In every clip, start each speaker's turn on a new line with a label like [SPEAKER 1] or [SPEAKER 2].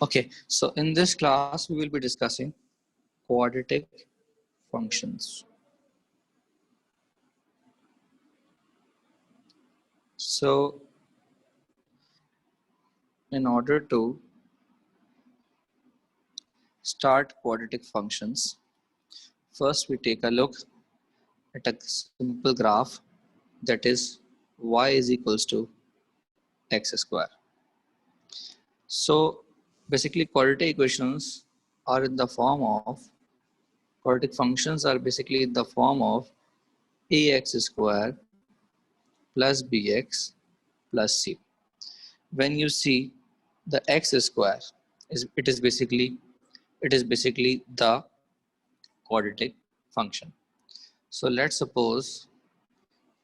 [SPEAKER 1] Okay, so in this class, we will be discussing quadratic functions. So in order to start quadratic functions, first we take a look at a simple graph, that is y is equals to x square. So basically quadratic equations are in the form of, quadratic functions are basically in the form of ax square plus bx plus c. When you see the x square, it is basically the quadratic function. So let's suppose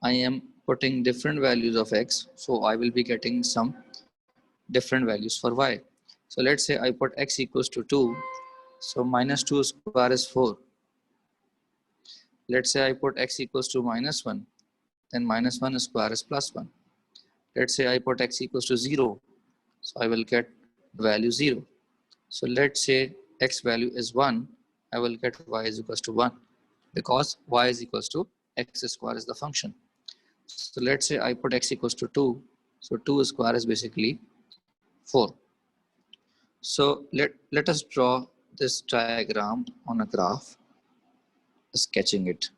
[SPEAKER 1] I am putting different values of x, so I will be getting some different values for y. So let's say I put x equals to 2, so minus 2 square is 4. Let's say I put x equals to minus 1, then minus 1 square is plus 1. Let's say I put x equals to 0, so I will get value 0. So let's say x value is 1, I will get y is equals to 1, because y is equals to x square is the function. So let's say I put x equals to 2, so 2 square is basically 4. So let us draw this diagram on a graph, sketching it.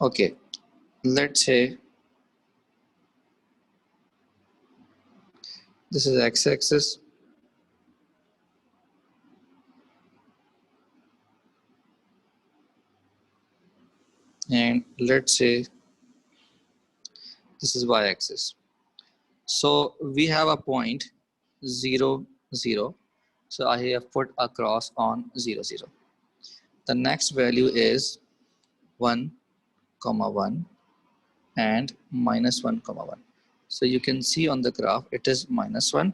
[SPEAKER 1] Okay, let's say this is x-axis, and let's say this is y-axis. So we have a point 0, 0. So I have put a cross on 0, 0. The next value is 1, 1 and minus 1, 1. So you can see on the graph it is minus 1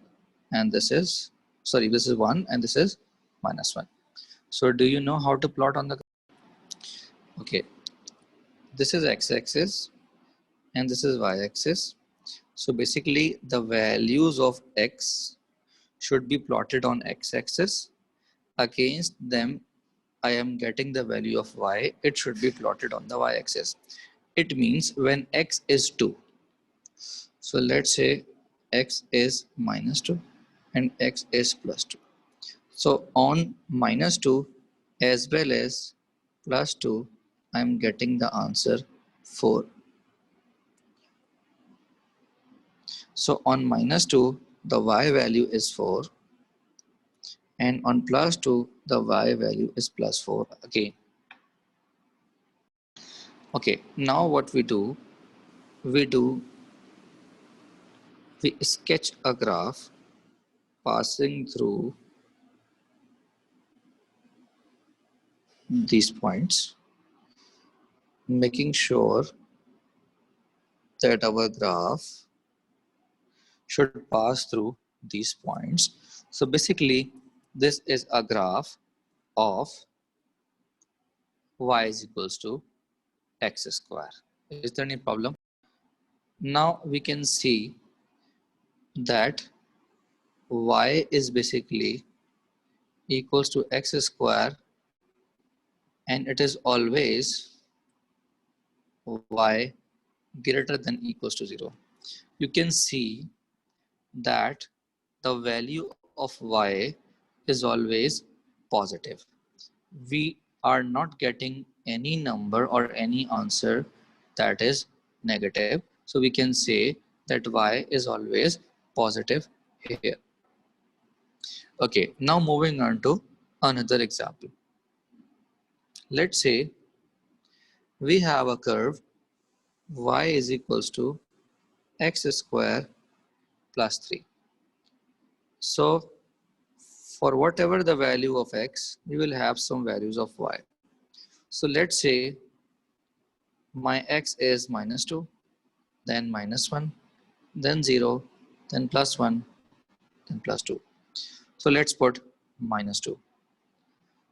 [SPEAKER 1] and this is, sorry, this is 1 and this is minus 1. So do you know how to plot on the graph? Okay, this is x-axis and this is y-axis. So basically the values of x should be plotted on x-axis. Against them I am getting the value of y, it should be plotted on the y-axis. It means when x is 2, so let's say x is minus 2 and x is plus 2. So on minus 2 as well as plus 2, I am getting the answer 4. So on minus 2, the y value is 4, and on plus 2, the y value is plus 4 again. Okay, now what we do, we sketch a graph passing through these points, making sure that our graph should pass through these points. So basically, this is a graph of y is equals to x square. Is there any problem? Now we can see that y is basically equals to x square, and it is always y greater than equals to 0. You can see that the value of y is always positive. We are not getting any number or any answer that is negative. So we can say that y is always positive here. Okay, now moving on to another example. Let's say we have a curve y is equals to x square plus 3. So for whatever the value of x, we will have some values of y. So let's say my x is minus 2, then minus 1, then 0, then plus 1, then plus 2. So let's put minus 2.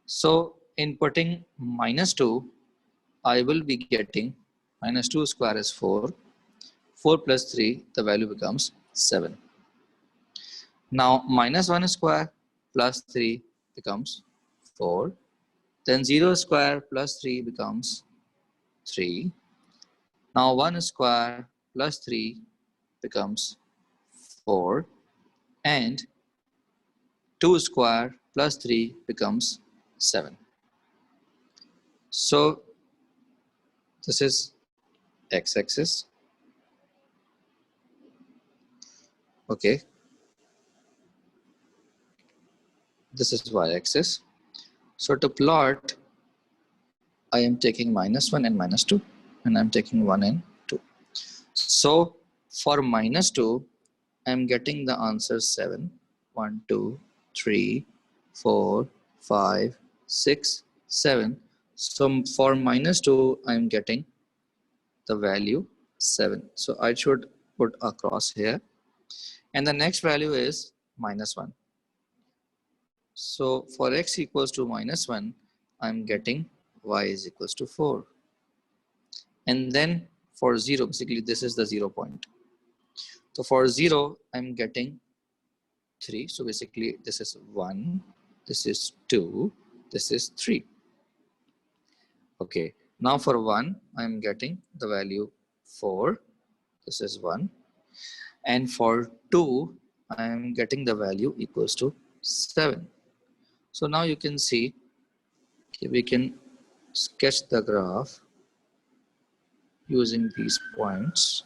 [SPEAKER 1] So in putting minus 2, I will be getting minus 2 square is 4. 4 plus 3, the value becomes 7. Now minus 1 square plus 3 becomes 4. Then 0 square plus 3 becomes 3. Now 1 square plus 3 becomes 4. And 2 square plus 3 becomes 7. So this is x-axis. Okay. This is y-axis. So to plot, I am taking minus 1 and minus 2, and I'm taking 1 and 2. So for minus 2, I'm getting the answer 7. 1, 2, 3, 4, 5, 6, 7. So for minus 2, I'm getting the value 7. So I should put a cross here. And the next value is minus 1. So for x equals to minus 1, I'm getting y is equals to 4. And then for 0, basically this is the 0 point. So for 0, I'm getting 3. So basically this is 1, this is 2, this is 3. Okay, now for 1, I'm getting the value 4. This is 1. And for 2, I'm getting the value equals to 7. So now you can see, okay, we can sketch the graph using these points.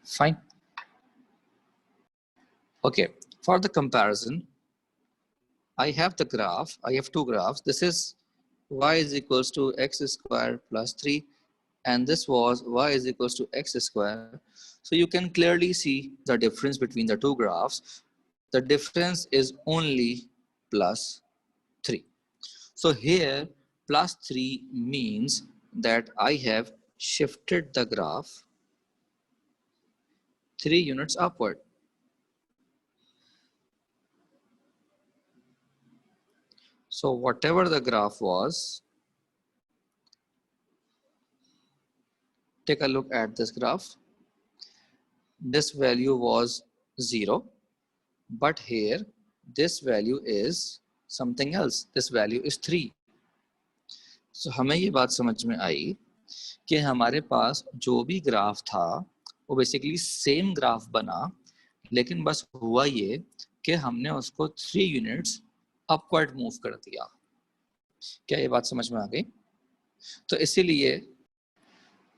[SPEAKER 1] Fine. Okay, for the comparison, I have the graph. I have two graphs. This is y is equals to x square plus 3, and this was y is equals to x square. So you can clearly see the difference between the two graphs. The difference is only plus 3. So here plus 3 means that I have shifted the graph 3 units upward. So whatever the graph was, take a look at this graph. This value was 0, but here this value is something else. This value is 3. So हमें ये बात समझ में आई कि हमारे पास जो भी graph था वो बेसिकली सेम ग्राफ बना, लेकिन बस हुआ ये कि हमने उसको 3 यूनिट्स अपवर्ड मूव कर दिया. क्या ये बात समझ में आ गई? तो इसीलिए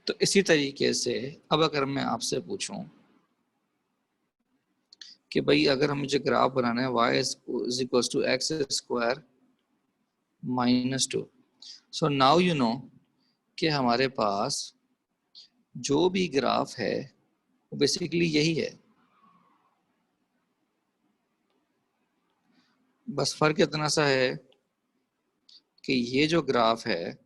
[SPEAKER 1] तो इसी तरीके से अब अगर मैं आपसे पूछूं कि भाई अगर हम मुझे ग्राफ बनाना है y is equals to x square minus 2. So now you know कि हमारे पास जो भी ग्राफ है वो बेसिकली यही है. बस फर्क इतना सा है कि ये जो ग्राफ है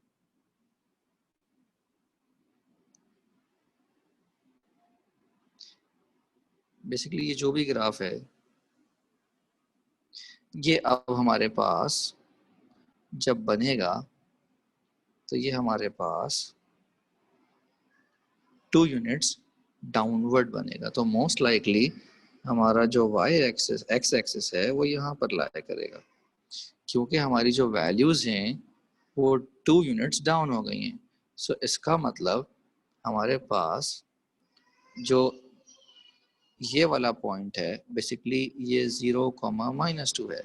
[SPEAKER 1] बेसिकली ये जो भी ग्राफ है ये अब हमारे पास जब बनेगा तो ये हमारे पास 2 यूनिट्स डाउनवर्ड बनेगा. तो मोस्ट लाइकली हमारा जो y एक्सिस x एक्सिस है वो यहाँ पर लाया करेगा, क्योंकि हमारी जो वैल्यूज हैं वो 2 यूनिट्स डाउन हो गई हैं. सो इसका मतलब हमारे पास जो ये वाला पॉइंट है बेसिकली ये 0, -2 है.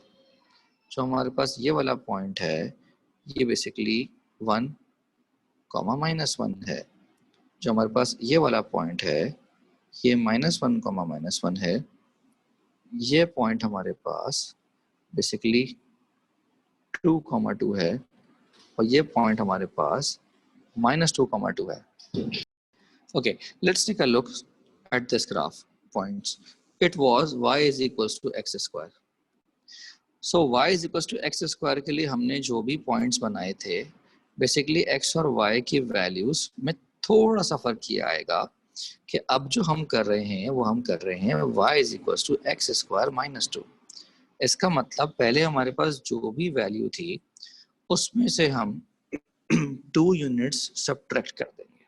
[SPEAKER 1] जो हमारे पास ये वाला पॉइंट है ये बेसिकली 1, -1 है. जो हमारे पास ये वाला पॉइंट है ये -1, -1 है. ये पॉइंट हमारे पास बेसिकली 2, 2 है, और ये पॉइंट हमारे पास -2, 2 है. Okay, let's take a look at this graph points. It was y is equals to x square. So y is equals to x square के लिए हमने जो भी पॉइंट्स बनाए थे बेसिकली x और y की वैल्यूज में थोड़ा सा फर्क किया आएगा. कि अब जो हम कर रहे हैं वो हम कर रहे हैं y is equal to x square minus 2। इसका मतलब पहले हमारे पास जो भी वैल्यू थी उसमें से हम 2 यूनिट्स सब्ट्रैक्ट कर देंगे।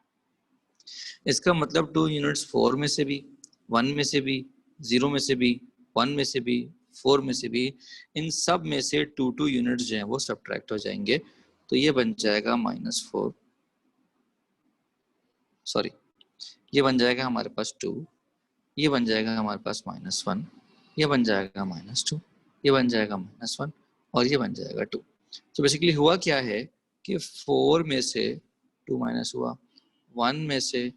[SPEAKER 1] इसका मतलब 2 यूनिट्स 4 में से भी, 1 में से भी, 0 में से भी, 1 में से भी, 4 में से भी, इन सब में से 2 यूनिट्स जो हैं वो सब्ट्रैक्ट हो जाएंगे। तो ये बन जाएगा -4, सॉरी, ये बन जाएगा हमारे पास 2, ये बन जाएगा हमारे पास -1, ये बन जाएगा -2, ये बन जाएगा -1 और ये बन जाएगा 2। तो बेसिकली हुआ क्या है कि 4 में से 2 माइनस हुआ, 1 में से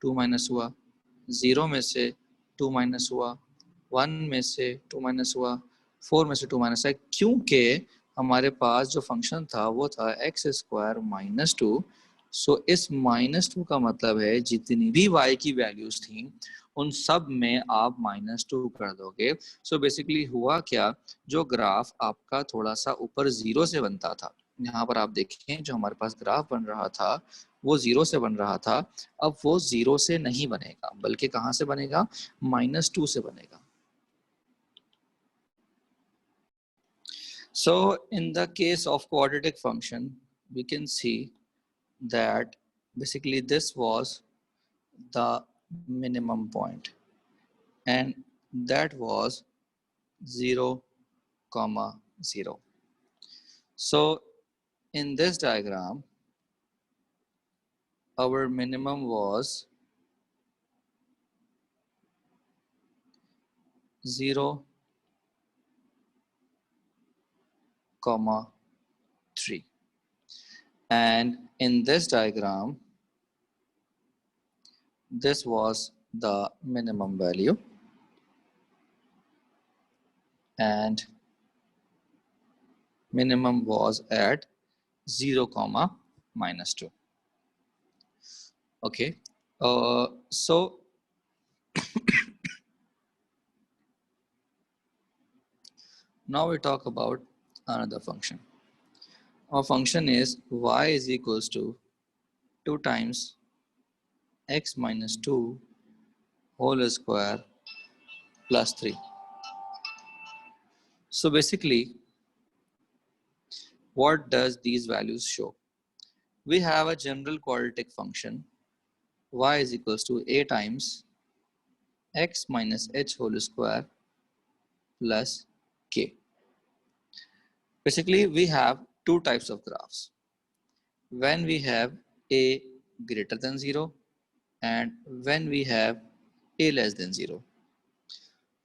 [SPEAKER 1] 2 माइनस हुआ, 0 में से 2 माइनस हुआ, 1 में से 2 माइनस हुआ, 4 में से 2 माइनस है, क्योंकि हमारे पास जो फंक्शन था वो था एक्स स्क्वायर माइनस 2। सो इस -2 का मतलब है जितनी भी y की वैल्यूज थी उन सब में आप -2 कर दोगे। सो बेसिकली हुआ क्या, जो ग्राफ आपका थोड़ा सा ऊपर 0 से बनता था, यहाँ पर आप देखें जो हमारे पास ग्राफ बन रहा था वो 0 से बन रहा था, अब वो 0 से नहीं बनेगा बल्कि कहाँ से बनेगा, -2 से बनेगा। So in the case of quadratic function we can see that basically this was the minimum point and that was 0, 0. So in this diagram our minimum was 0, 3, and in this diagram this was the minimum value and minimum was at 0, -2. Okay, so now we talk about another function. Our function is y is equals to 2 times x minus 2 whole square plus 3. So basically, what does these values show? We have a general quadratic function y is equals to a times x minus h whole square plus k. Basically, we have two types of graphs. When we have a greater than 0 and when we have a less than 0.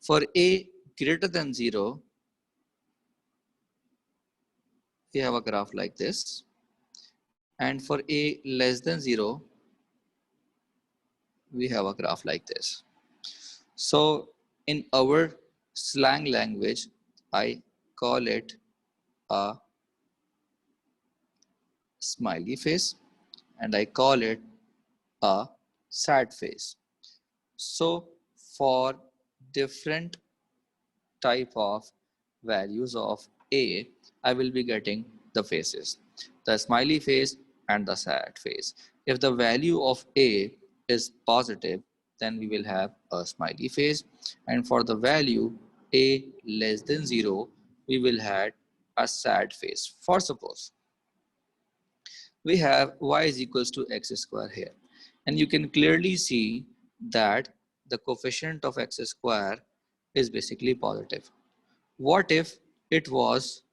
[SPEAKER 1] For a greater than 0, we have a graph like this, and for a less than 0, we have a graph like this. So in our slang language, I call it a smiley face and I call it a sad face. So for different type of values of a, I will be getting the faces, the smiley face and the sad face. If the value of a is positive, then we will have a smiley face, and for the value a less than 0, we will have a sad face. For suppose we have y is equals to x square here, and you can clearly see that the coefficient of x square is basically positive. What if it was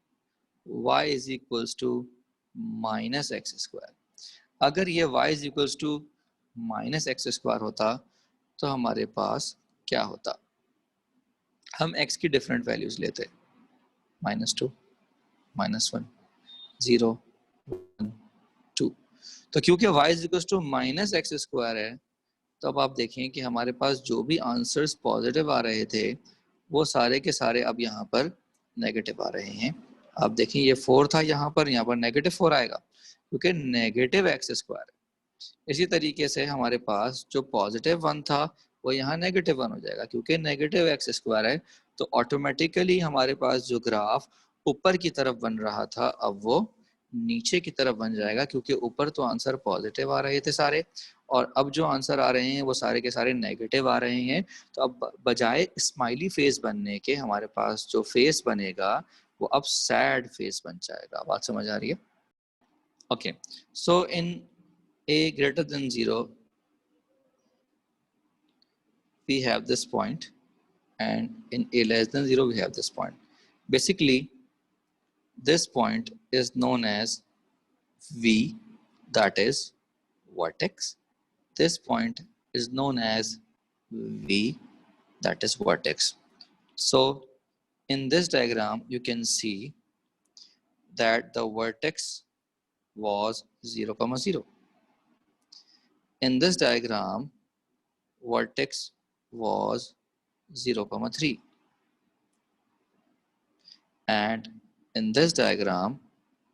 [SPEAKER 1] y is equals to minus x square? अगर ये y is equals to minus x square होता तो हमारे पास क्या होता, हम x की different values लेते, -2, -1, 0, 1, 2। तो क्योंकि y is equals to minus x square है, तो अब आप देखें कि हमारे पास जो भी आंसर्स पॉजिटिव आ रहे थे वो सारे के सारे अब यहाँ पर नेगेटिव आ रहे हैं। आप देखें ये 4 था यहाँ पर -4 आएगा क्योंकि नेगेटिव एक्स स्क्वायर है। इसी तरीके से हमारे पास जो पॉजिटिव 1 था वो यहाँ -1 हो जाएगा क्योंकि नेगेटिव एक्स स्क्वायर है। तो ऑटोमेटिकली हमारे पास जो ग्राफ ऊपर की तरफ बन रहा था अब वो नीचे की तरफ बन जाएगा क्योंकि ऊपर तो आंसर पॉजिटिव आ रहे थे सारे और अब जो आंसर आ रहे हैं वो सारे के सारे नेगेटिव आ रहे हैं। तो अब बजाय स्माइली फेस बनने के हमारे पास जो फेस बनेगा वो अब सैड फेस बन जाएगा। बात समझ आ रही है? Okay, so in a greater than 0 we have this point, and in a less than 0 we have this point. Basically this point is known as V, that is vertex. This point is known as V, that is vertex. So in this diagram you can see that the vertex was 0, 0. In this diagram vertex was 0, 3, and in this diagram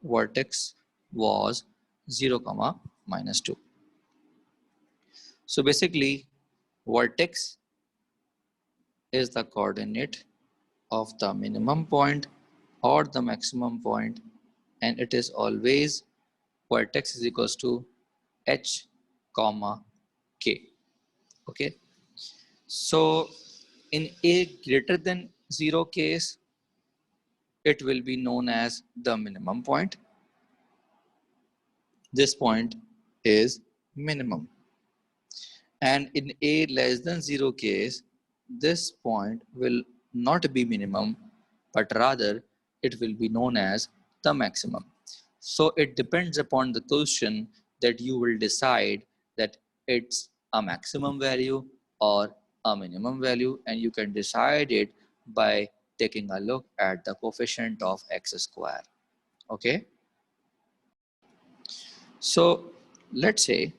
[SPEAKER 1] vertex was 0, minus 2. So basically vertex is the coordinate of the minimum point or the maximum point, and it is always vertex is equals to h comma k. Okay, so in a greater than 0 case it will be known as the minimum point. This point is minimum. And in a less than 0 case, this point will not be minimum, but rather it will be known as the maximum. So it depends upon the question that you will decide that it's a maximum value or a minimum value, and you can decide it by taking a look at the coefficient of x square. Okay, so let's say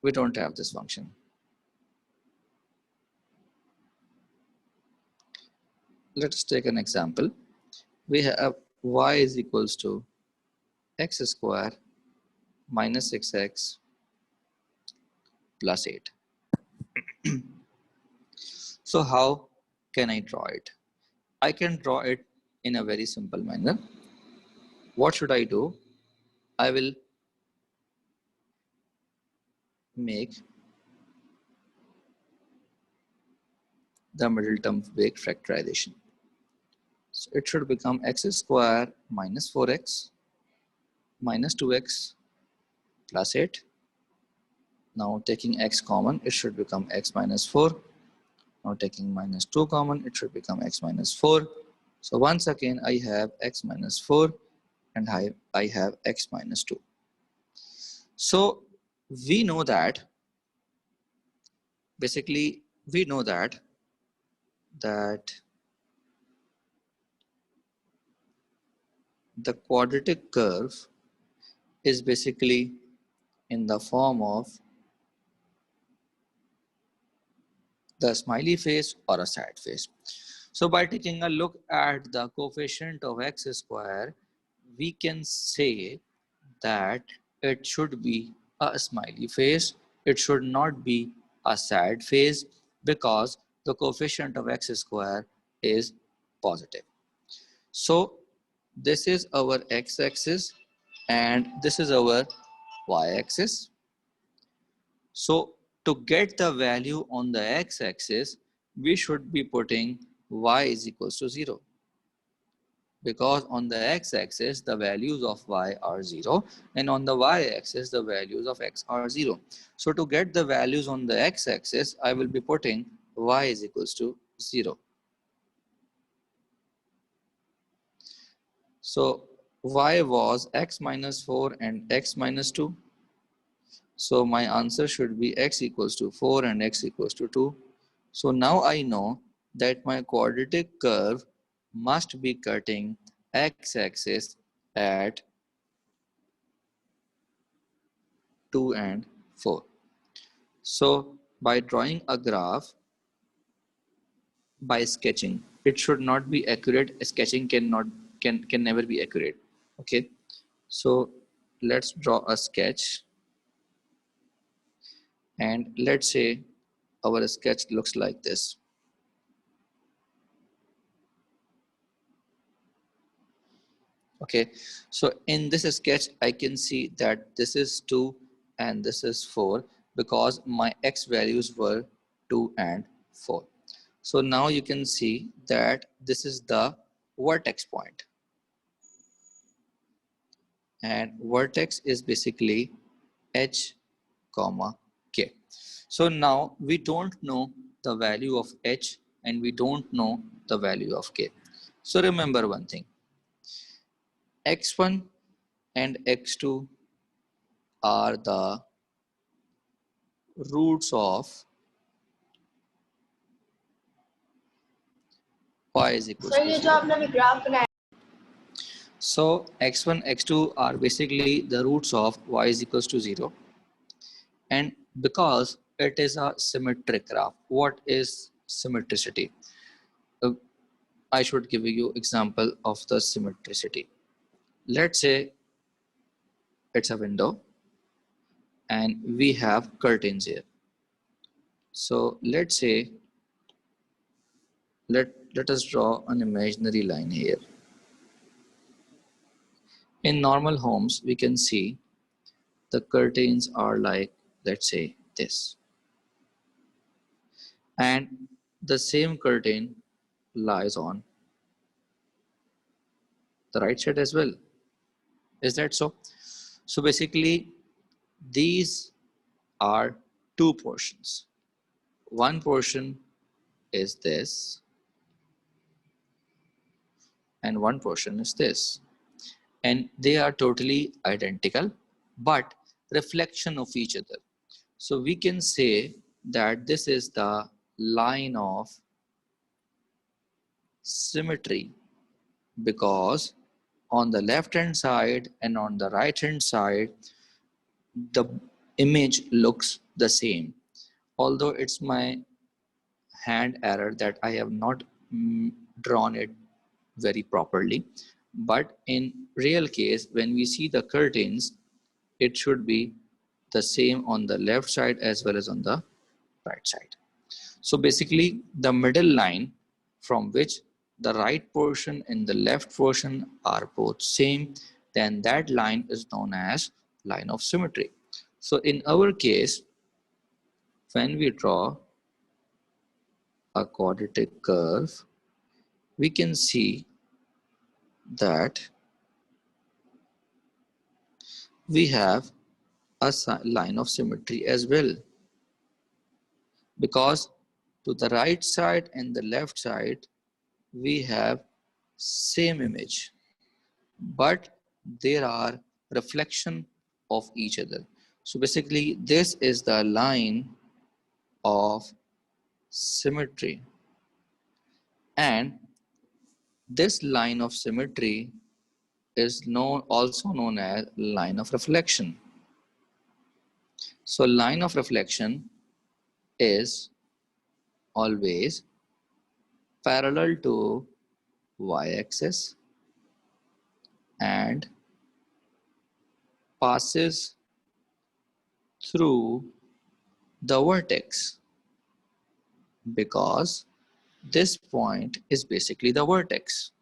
[SPEAKER 1] we don't have this function. Let's take an example. We have y is equals to x square minus 6x plus 8. So how can I draw it? I can draw it in a very simple manner. What should I do? I will make the middle term with factorization. So it should become x square minus 4x minus 2x plus 8. Now taking x common, it should become x minus 4. Now taking minus 2 common, it should become x minus 4. So once again, I have x minus 4 and I have x minus 2. So we know that, basically we know that the quadratic curve is basically in the form of the smiley face or a sad face. So by taking a look at the coefficient of x square, we can say that it should be a smiley face. It should not be a sad face because the coefficient of x square is positive. So this is our x-axis and this is our y-axis. So to get the value on the x-axis, we should be putting y is equals to 0. Because on the x-axis, the values of y are 0, and on the y-axis, the values of x are 0. So to get the values on the x-axis, I will be putting y is equals to 0. So y was x minus 4 and x minus 2. So my answer should be x equals to 4 and x equals to 2. So now I know that my quadratic curve must be cutting x-axis at 2 and 4. So by drawing a graph, by sketching, it should not be accurate. Sketching can never be accurate. Okay, so let's draw a sketch, and let's say our sketch looks like this. Okay, so in this sketch I can see that this is 2 and this is 4 because my x values were 2 and 4. So now you can see that this is the vertex point, and vertex is basically h comma k. So now we don't know the value of h and we don't know the value of k. So remember one thing, x1 and x2 are the roots of y is equals to 0. So x1, x2 are basically the roots of y is equals to 0. And because it is a symmetric graph, what is symmetricity? I should give you example of the symmetricity. Let's say it's a window and we have curtains here. So let's say, let us draw an imaginary line here. In normal homes, we can see the curtains are like, let's say this. And the same curtain lies on the right side as well. Is that so? So basically, these are two portions. One portion is this, and one portion is this. And they are totally identical, but reflection of each other. So we can say that this is the line of symmetry, because on the left hand side and on the right hand side, the image looks the same. Although it's my hand error that I have not drawn it very properly, but in real case, when we see the curtains, it should be the same on the left side as well as on the right side. So basically, the middle line from which the right portion and the left portion are both same, then that line is known as line of symmetry. So in our case, when we draw a quadratic curve, we can see that we have a line of symmetry as well, because to the right side and the left side we have same image, but there are reflection of each other. So basically, this is the line of symmetry, and this line of symmetry is also known as line of reflection. So line of reflection is always parallel to y-axis and passes through the vertex, because this point is basically the vertex,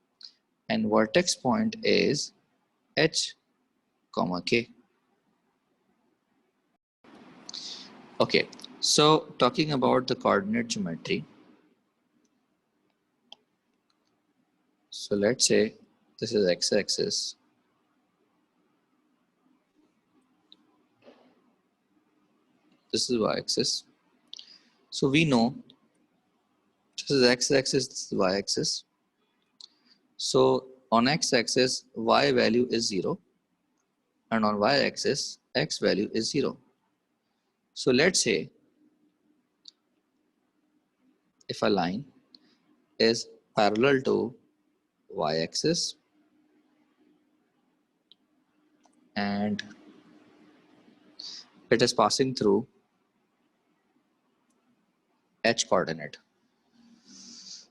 [SPEAKER 1] and vertex point is h comma k. Okay, so talking about the coordinate geometry, so let's say this is x-axis, this is y-axis. So we know this is x-axis, this is y-axis. So on x-axis, y value is 0, and on y-axis, x value is 0. So let's say if a line is parallel to y-axis and it is passing through h coordinate.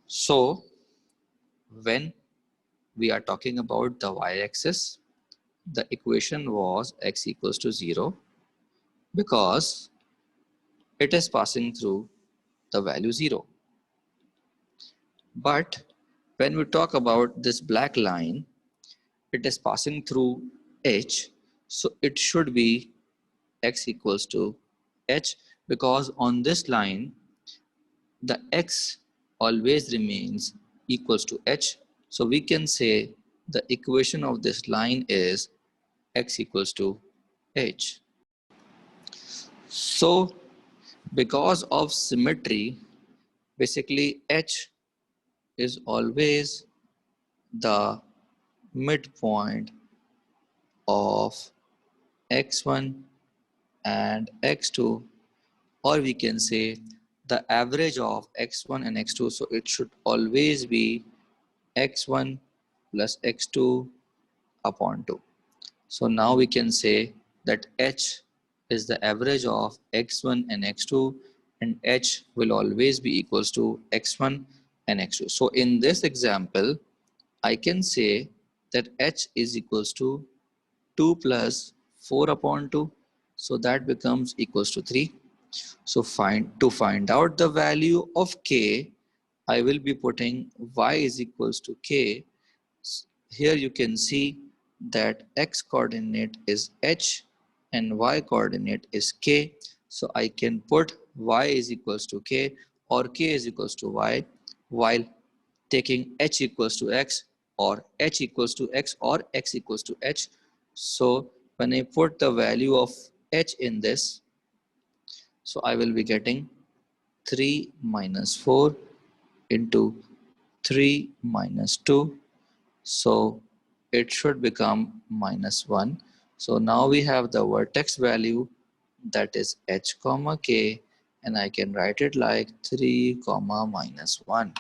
[SPEAKER 1] So when we are talking about the y-axis, the equation was x equals to 0 because it is passing through the value 0. But when we talk about this black line, it is passing through h, so it should be x equals to h, because on this line the x always remains equals to h. So we can say the equation of this line is x equals to h. So because of symmetry, basically h is always the midpoint of x1 and x2, or we can say the average of x1 and x2. So it should always be x1 plus x2 upon 2. So now we can say that h is the average of x1 and x2, and h will always be equals to x1 and x2. So in this example, I can say that h is equals to 2 plus 4 upon 2. So that becomes equals to 3. So to find out the value of k, I will be putting y is equals to k. Here you can see that x coordinate is h and y coordinate is k. So I can put y is equals to k or k is equals to y, while taking h equals to x or h equals to x or x equals to h. So when I put the value of h in this, so I will be getting 3 minus 4 into 3 minus 2. So it should become minus 1. So now we have the vertex value, that is h comma k, and I can write it like 3 comma minus 1.